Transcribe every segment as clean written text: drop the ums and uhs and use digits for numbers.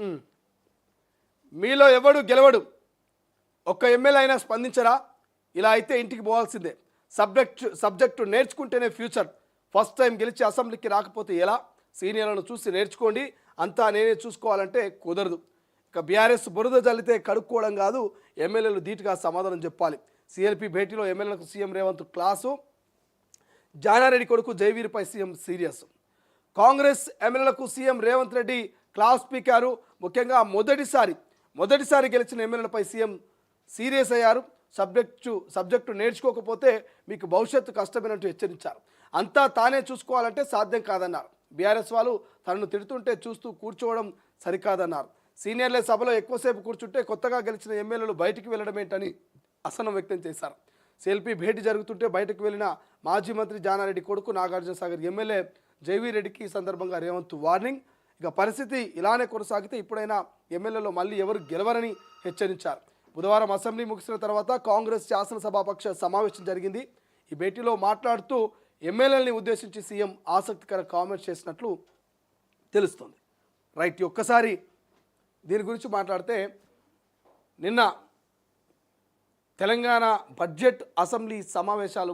ఉమ్. మీలో ఎవడు గెలవడు, ఒక్క ఎమ్మెల్యే అయినా స్పందించరా? ఇలా అయితే ఇంటికి పోవాల్సిందే. సబ్జెక్టు నేర్చుకుంటేనే ఫ్యూచర్. ఫస్ట్ టైం గెలిచి అసెంబ్లీకి రాకపోతే ఎలా? సీనియర్లను చూసి నేర్చుకోండి, అంతా నేనే చూసుకోవాలంటే కుదరదు. ఇక బీఆర్ఎస్ బురద జల్లితే కడుక్కోవడం కాదు, ఎమ్మెల్యేలు ధీటుగా సమాధానం చెప్పాలి. సిఎల్పి భేటీలో ఎమ్మెల్యేలకు సీఎం రేవంత్ క్లాసు. జానారెడ్డి కొడుకు జైవీర్పై సీఎం సీరియస్. కాంగ్రెస్ ఎమ్మెల్యేలకు సీఎం రేవంత్ రెడ్డి క్లాస్ స్పీకరు. ముఖ్యంగా మొదటిసారి గెలిచిన ఎమ్మెల్యేలపై సీఎం సీరియస్ అయ్యారు. సబ్జెక్టు నేర్చుకోకపోతే మీకు భవిష్యత్తు కష్టమేనంటూ హెచ్చరించారు. అంతా తానే చూసుకోవాలంటే సాధ్యం కాదన్నారు. బీఆర్ఎస్ వాళ్ళు తనను తిడుతుంటే చూస్తూ కూర్చోవడం సరికాదన్నారు. సీనియర్లే సభలో ఎక్కువసేపు కూర్చుంటే కొత్తగా గెలిచిన ఎమ్మెల్యేలు బయటికి వెళ్ళడం ఏంటని అసహనం వ్యక్తం చేశారు. సిఎల్పి భేటీ జరుగుతుంటే బయటకు వెళ్ళిన మాజీ మంత్రి జానారెడ్డి కొడుకు నాగార్జునసాగర్ ఎమ్మెల్యే జైవీర్ రెడ్డికి ఈ సందర్భంగా రేవంత్ వార్నింగ్. ఇక పరిస్థితి ఇలానే కొనసాగితే ఇప్పుడైనా ఎమ్మెల్యేలో మళ్ళీ ఎవరు గెలవరని హెచ్చరించారు. బుధవారం అసెంబ్లీ ముగిసిన తర్వాత కాంగ్రెస్ శాసనసభాపక్ష సమావేశం జరిగింది. ఈ భేటీలో మాట్లాడుతూ ఎమ్మెల్యేలని ఉద్దేశించి సీఎం ఆసక్తికర కామెంట్స్ చేసినట్లు తెలుస్తుంది. రైట్, ఒక్కసారి దీని గురించి మాట్లాడితే నిన్న తెలంగాణ బడ్జెట్ అసెంబ్లీ సమావేశాలు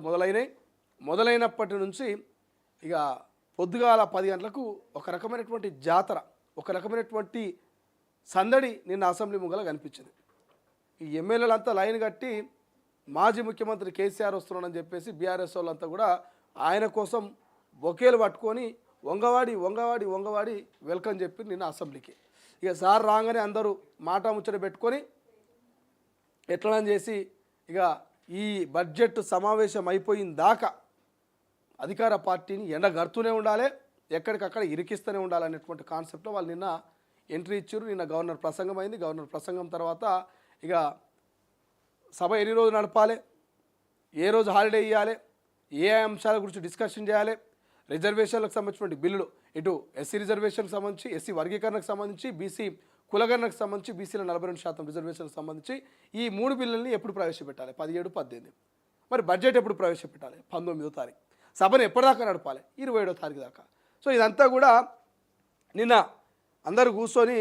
మొదలైనప్పటి నుంచి ఇక పొద్దుగాల 10 గంటలకు ఒక రకమైనటువంటి జాతర, ఒక రకమైనటువంటి సందడి నిన్న అసెంబ్లీ ముంగల కనిపించింది. ఈ ఎమ్మెల్యేలంతా లైన్ కట్టి మాజీ ముఖ్యమంత్రి కేసీఆర్ వస్తున్నాడని చెప్పేసి బీఆర్ఎస్ వాళ్ళంతా కూడా ఆయన కోసం బొకేలు పట్టుకొని వంగవాడి వెల్కమ్ చెప్పి నిన్న అసెంబ్లీకి. ఇక సార్ రాగానే అందరూ మాట ముచ్చట పెట్టుకొని ఎట్లా చేసి ఇక ఈ బడ్జెట్ సమావేశం అయిపోయిన దాకా అధికార పార్టీని ఎండగడుతూనే ఉండాలి, ఎక్కడికక్కడ ఇరికిస్తూనే ఉండాలనేటువంటి కాన్సెప్ట్లో వాళ్ళు నిన్న ఎంట్రీ ఇచ్చారు. నిన్న గవర్నర్ ప్రసంగం అయింది. గవర్నర్ ప్రసంగం తర్వాత ఇక సభ ఎన్ని రోజులు నడపాలి, ఏ రోజు హాలిడే ఇవ్వాలి, ఏ అంశాల గురించి డిస్కషన్ చేయాలి, రిజర్వేషన్లకు సంబంధించినటువంటి బిల్లులు, ఇటు ఎస్సీ రిజర్వేషన్కి సంబంధించి, ఎస్సీ వర్గీకరణకు సంబంధించి, బీసీ కులగణనకు సంబంధించి, బీసీల 42% రిజర్వేషన్లకు సంబంధించి ఈ 3 బిల్లుల్ని ఎప్పుడు ప్రవేశపెట్టాలి? 17, 18. మరి బడ్జెట్ ఎప్పుడు ప్రవేశపెట్టాలి? 19వ తారీఖు. సభను ఎప్పటిదాకా నడపాలి? 27వ తారీఖు దాకా. సో ఇదంతా కూడా నిన్న అందరూ కూర్చొని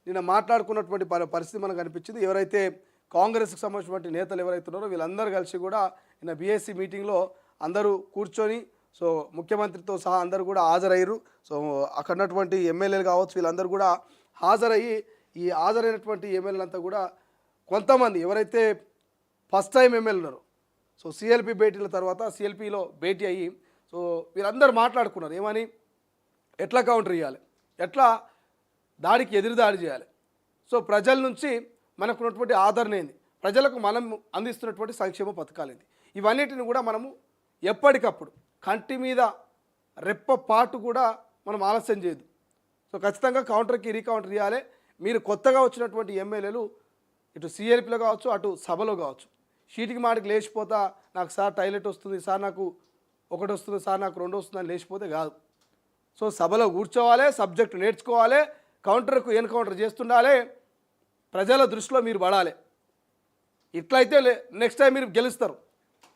నిన్న మాట్లాడుకున్నటువంటి పరిస్థితి మనకు కనిపించింది. ఎవరైతే కాంగ్రెస్కి సంబంధించినటువంటి నేతలు ఎవరైతే ఉన్నారో వీళ్ళందరూ కలిసి కూడా నిన్న బీఎస్సీ మీటింగ్లో అందరూ కూర్చొని సో ముఖ్యమంత్రితో సహా అందరూ కూడా హాజరయ్యారు. సో అక్కడ ఉన్నటువంటి ఎమ్మెల్యేలు కావచ్చు వీళ్ళందరూ కూడా హాజరయ్యి ఈ హాజరైనటువంటి ఎమ్మెల్యేలంతా కూడా కొంతమంది ఎవరైతే ఫస్ట్ టైం ఎమ్మెల్యేలు ఉన్నారో సో సిఎల్పి భేటీల తర్వాత సిఎల్పిలో భేటీ అయ్యి సో వీళ్ళందరూ మాట్లాడుకున్నారు. ఏమని, ఎట్లా కౌంటర్ ఇవ్వాలి, ఎట్లా దాడికి ఎదురుదాడి చేయాలి, సో ప్రజల నుంచి మనకున్నటువంటి ఆదరణ ఏంది, ప్రజలకు మనం అందిస్తున్నటువంటి సంక్షేమ పథకాలు ఏంది, ఇవన్నిటిని కూడా మనము ఎప్పటికప్పుడు కంటి మీద రెప్పపాటు కూడా మనం ఆలస్యం చేయదు. సో ఖచ్చితంగా కౌంటర్కి రీకౌంటర్ ఇవ్వాలి. మీరు కొత్తగా వచ్చినటువంటి ఎమ్మెల్యేలు ఇటు సిఎల్పిలో కావచ్చు అటు సభలో కావచ్చు షీటికి మాటికి లేచిపోతా నాకు సార్ టాయిలెట్ వస్తుంది, సార్ నాకు 1 వస్తుంది, సార్ నాకు 2 వస్తుంది అని లేచిపోతే కాదు. సో సభలో కూర్చోవాలి, సబ్జెక్టు నేర్చుకోవాలి, కౌంటర్కు ఎన్కౌంటర్ చేస్తుండాలి, ప్రజల దృష్టిలో మీరు పడాలి. ఇట్లయితే నెక్స్ట్ టైం మీరు గెలుస్తారు.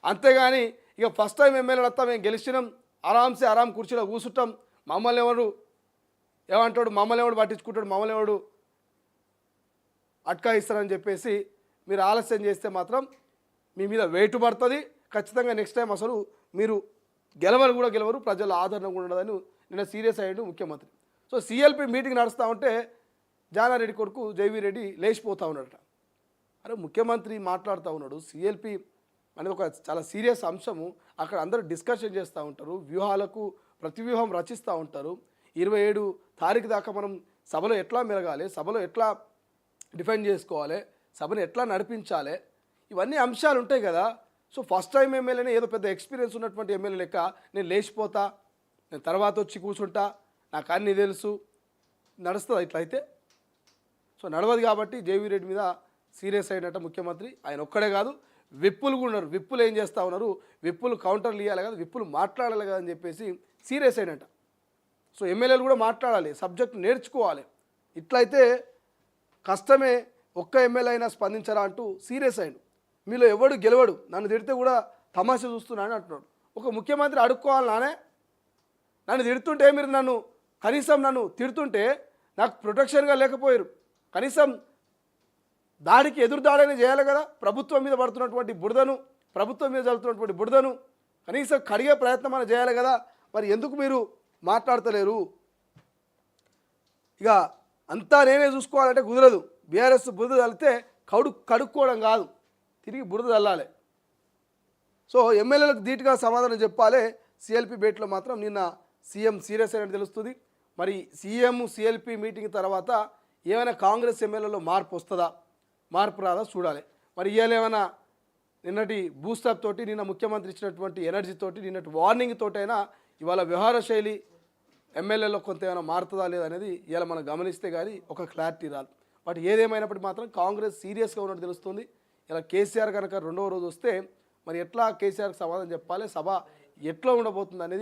అంతేగాని ఇక ఫస్ట్ టైం ఎమ్మెల్యేలు వస్తాం, మేము గెలిచినాం, ఆరాం కుర్చీలో కూర్చుంటాం, మమ్మల్ని ఎవడు పట్టించుకుంటాడు, మమ్మల్ని ఎవడు అట్కాయిస్తారని చెప్పేసి మీరు ఆలస్యం చేస్తే మాత్రం మీ మీద వెయిట్ పడుతుంది. ఖచ్చితంగా నెక్స్ట్ టైం అసలు మీరు గెలవరు, ప్రజల ఆదరణ కూడా ఉండదని నిన్న సీరియస్ అయ్యాడు ముఖ్యమంత్రి. సో సిఎల్పి మీటింగ్ నడుస్తూ ఉంటే జానారెడ్డి కొడుకు జైవీర్ రెడ్డి లేచిపోతూ ఉన్నాడట. అరే ముఖ్యమంత్రి మాట్లాడుతూ ఉన్నాడు, సిఎల్పి అనేది ఒక చాలా సీరియస్ అంశము, అక్కడ అందరూ డిస్కషన్ చేస్తూ ఉంటారు, వ్యూహాలకు ప్రతివ్యూహం రచిస్తూ ఉంటారు. 27 తారీఖు దాకా మనం సభలో ఎట్లా మెలగాలి, సభలో ఎట్లా డిఫెండ్ చేసుకోవాలి, సభను ఎట్లా నడిపించాలి, ఇవన్నీ అంశాలు ఉంటాయి కదా. సో ఫస్ట్ టైం ఎమ్మెల్యేనే ఏదో పెద్ద ఎక్స్పీరియన్స్ ఉన్నటువంటి ఎమ్మెల్యే లెక్క నేను లేచిపోతా, నేను తర్వాత వచ్చి కూర్చుంటా, నాకు అన్నీ తెలుసు, నడుస్తుంది ఇట్లయితే. సో నడవదు కాబట్టి జైవీర్ రెడ్డి మీద సీరియస్ అయినట్టు ముఖ్యమంత్రి. ఆయన ఒక్కడే కాదు, విప్పులు కూడా ఉన్నారు. విప్పులు ఏం చేస్తూ ఉన్నారు, విప్పులు కౌంటర్లు ఇవ్వాలి కదా, విప్పులు మాట్లాడాలి కదా అని చెప్పేసి సీరియస్ అయినట్ట. సో ఎమ్మెల్యేలు కూడా మాట్లాడాలి, సబ్జెక్ట్ నేర్చుకోవాలి. ఇట్లయితే కష్టమే, ఒక్క ఎమ్మెల్యే అయినా స్పందించరా అంటూ సీరియస్ అయ్యాడు. మీలో ఎవడు గెలవడు, నన్ను తిడితే కూడా తమాషా చూస్తున్నాను అంటున్నాడు. ఒక ముఖ్యమంత్రి అడుక్కోవాలి, నన్ను తిడుతుంటే మీరు కనీసం నన్ను తిడుతుంటే నాకు ప్రొటెక్షన్గా లేకపోయారు. కనీసం దాడికి ఎదురు దాడైనా చేయాలి కదా. ప్రభుత్వం మీద పడుతున్నటువంటి బురదను, ప్రభుత్వం మీద జరుగుతున్నటువంటి బురదను కనీసం కడిగే ప్రయత్నం అని చేయాలి కదా. మరి ఎందుకు మీరు మాట్లాడతలేరు? ఇక అంతా నేనే చూసుకోవాలంటే కుదరదు. బీఆర్ఎస్ బురద చల్లితే కడుక్కోవడం కాదు, తిరిగి బురద చల్లాలి. సో ఎమ్మెల్యేలకు ధీటుగా సమాధానం చెప్పాలి. సిఎల్పి భేటీలో మాత్రం నిన్న సీఎం సీరియస్ అయినట్టు తెలుస్తుంది. మరి సీఎం సిఎల్పి మీటింగ్ తర్వాత ఏమైనా కాంగ్రెస్ ఎమ్మెల్యేలో మార్పు వస్తుందా, మార్పు రాదా చూడాలి. మరి ఇవాళ ఏమైనా నిన్నటి బూస్టప్ తోటి, నిన్న ముఖ్యమంత్రి ఇచ్చినటువంటి ఎనర్జీ తోటి, నిన్నటి వార్నింగ్ తోటైనా ఇవాళ వ్యవహార శైలి ఎమ్మెల్యేలో కొంత ఏమైనా మారుతుందా లేదనేది ఇవాళ మనం గమనిస్తే కానీ ఒక క్లారిటీ రాదు. బట్ ఏదేమైనప్పటికీ మాత్రం కాంగ్రెస్ సీరియస్గా ఉన్నట్టు తెలుస్తుంది. ఇలా కేసీఆర్ కనుక రెండవ రోజు వస్తే మరి ఎట్లా కేసీఆర్కి సమాధానం చెప్పాలి, సభ ఎట్లా ఉండబోతుంది అనేది